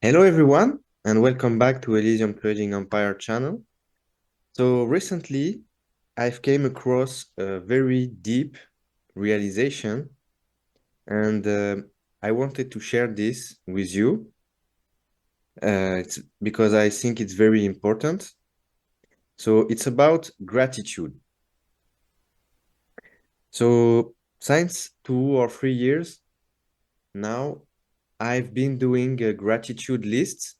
Hello everyone, and welcome back to Elysium Trading Empire channel. So recently, I've came across a very deep realization, and I wanted to share this with you. It's because I think it's very important. So it's about gratitude. So since 2 or 3 years now, I've been doing a gratitude lists,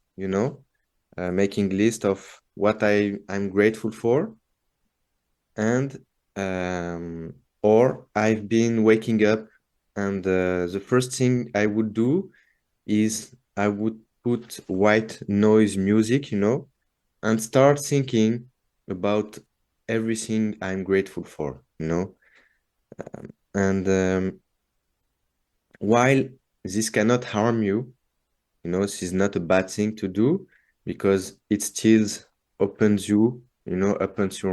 making list of what I'm grateful for. And or I've been waking up, and the first thing I would do is I would put white noise music, and start thinking about everything I'm grateful for. And while this cannot harm you, this is not a bad thing to do, because it still opens your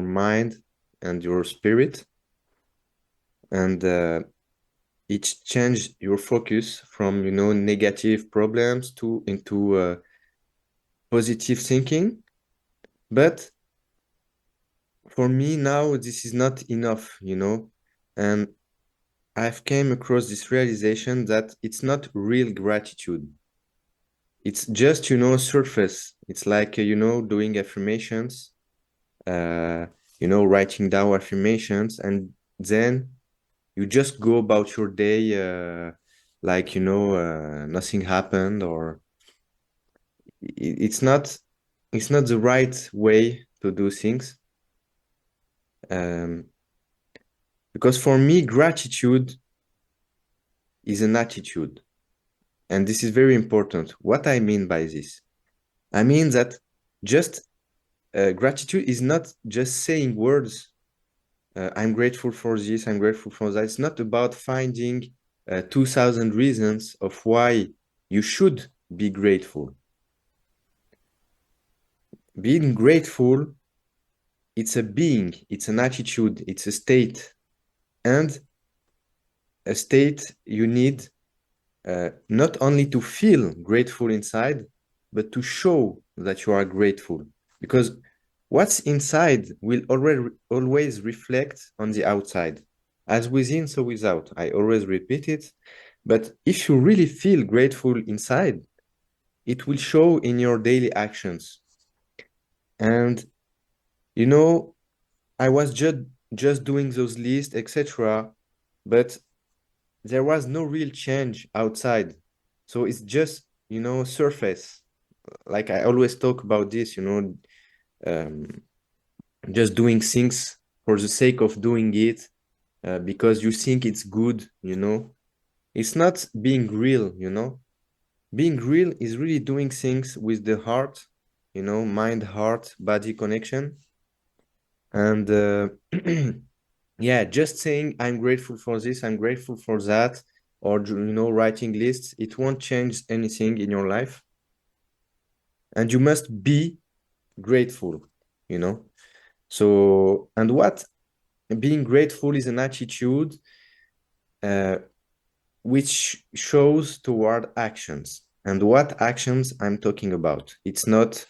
mind and your spirit, and it changed your focus from negative problems to into positive thinking. But for me now, this is not enough. And I've came across this realization that it's not real gratitude. It's just surface. It's like doing affirmations, uh writing down affirmations, and then you just go about your day, like nothing happened. Or it's not the right way to do things. um, because for me, gratitude is an attitude, and this is very important. What I mean by this, I mean that just gratitude is not just saying words. I'm grateful for this, I'm grateful for that. It's not about finding 2,000 reasons of why you should be grateful. Being grateful, it's a being, it's an attitude, it's a state. And a state you need not only to feel grateful inside, but to show that you are grateful. Because what's inside will always reflect on the outside. As within, so without. I always repeat it. But if you really feel grateful inside, it will show in your daily actions. And you know, I was just doing those lists, etc. But there was no real change outside. So it's just, surface. Like I always talk about this, um, just doing things for the sake of doing it, because you think it's good. It's not being real. Being real is really doing things with the heart, mind, heart, body connection. And yeah, just saying I'm grateful for this, I'm grateful for that, or writing lists, it won't change anything in your life. And you must be grateful. So, and what being grateful is an attitude uh, which shows toward actions. And what actions I'm talking about? It's not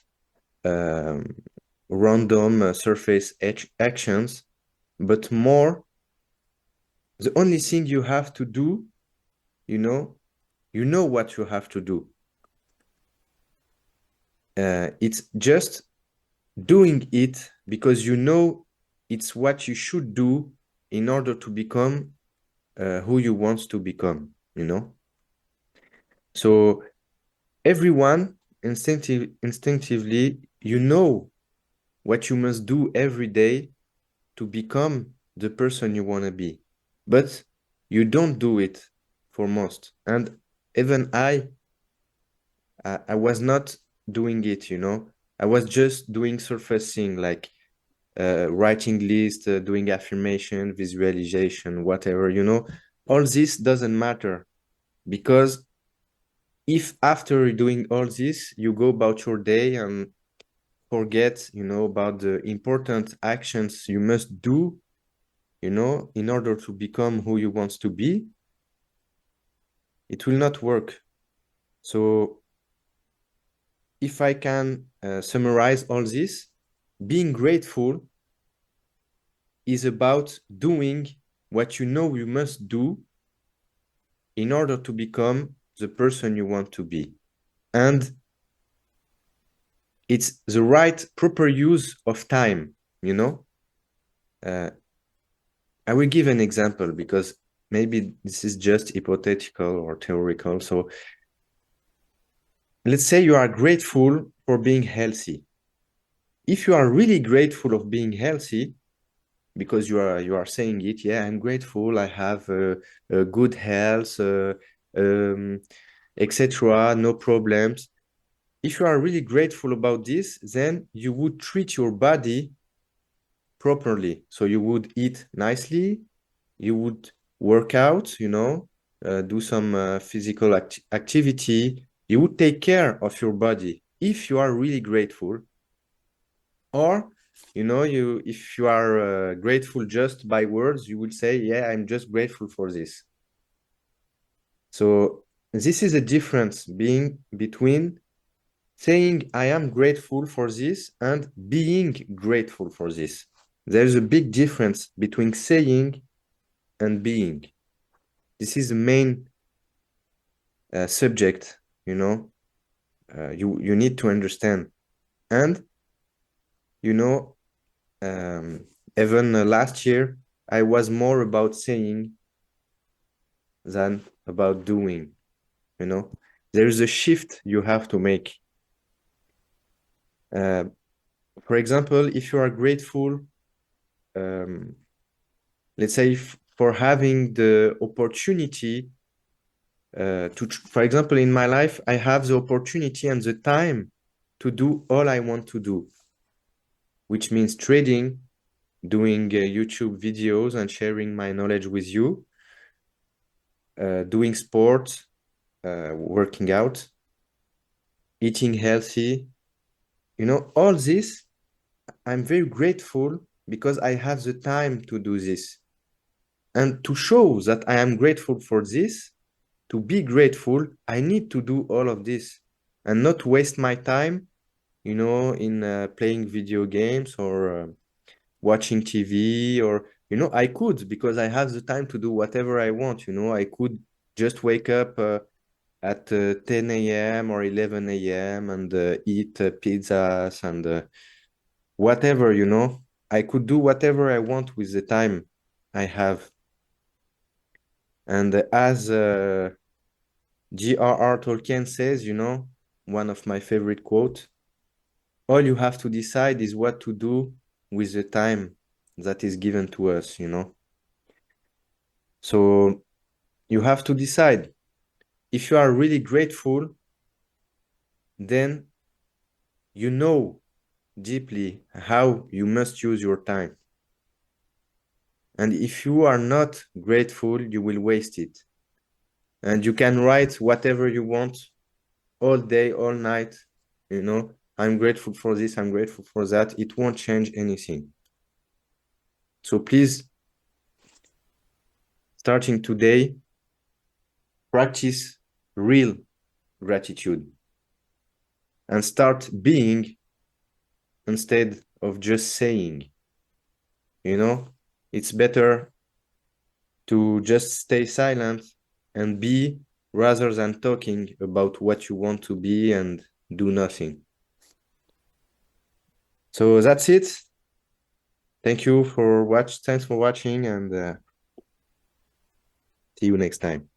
um, random surface actions, but more the only thing you have to do, you know, you know what you have to do. It's just doing it because you know it's what you should do in order to become who you want to become. So everyone instinctively, you know what you must do every day to become the person you want to be. But you don't do it for most. And even I was not doing it. I was just doing surfacing, like writing list, doing affirmation, visualization, whatever. All this doesn't matter, because if after doing all this, you go about your day and forget, about the important actions you must do, in order to become who you want to be, it will not work. So if I can summarize all this, being grateful is about doing what you know you must do in order to become the person you want to be. And it's the right, proper use of time, you know? I will give an example because maybe this is just hypothetical or theoretical. So let's say you are grateful for being healthy. If you are really grateful of being healthy, because you are saying it, yeah, I'm grateful, I have a good health, um, etc., no problems. If you are really grateful about this, then you would treat your body properly. So you would eat nicely, you would work out, do some physical activity. You would take care of your body if you are really grateful. Or, if you are grateful just by words, you would say, yeah, I'm just grateful for this. So this is a difference between saying I am grateful for this and being grateful for this. There's a big difference between saying and being. This is the main subject, you need to understand. And, you know, even last year, I was more about saying than about doing, There is a shift you have to make. For example, if you are grateful, let's say for having the opportunity for example, in my life, I have the opportunity and the time to do all I want to do, which means trading, doing YouTube videos and sharing my knowledge with you, doing sport, working out, eating healthy. All this, I'm very grateful because I have the time to do this. And to show that I am grateful for this, to be grateful, I need to do all of this and not waste my time, in playing video games or watching TV or, I could because I have the time to do whatever I want. I could just wake up at 10 a.m. or 11 a.m. and eat pizzas and whatever, I could do whatever I want with the time I have. And as J.R.R. Tolkien says, one of my favorite quotes, all you have to decide is what to do with the time that is given to us, So you have to decide. If you are really grateful, then you know deeply how you must use your time. And if you are not grateful, you will waste it. And you can write whatever you want all day, all night, I'm grateful for this, I'm grateful for that. It won't change anything. So please, starting today, practice real gratitude and start being instead of just saying. It's better to just stay silent and be rather than talking about what you want to be and do nothing. So that's it. Thank you for thanks for watching, and see you next time.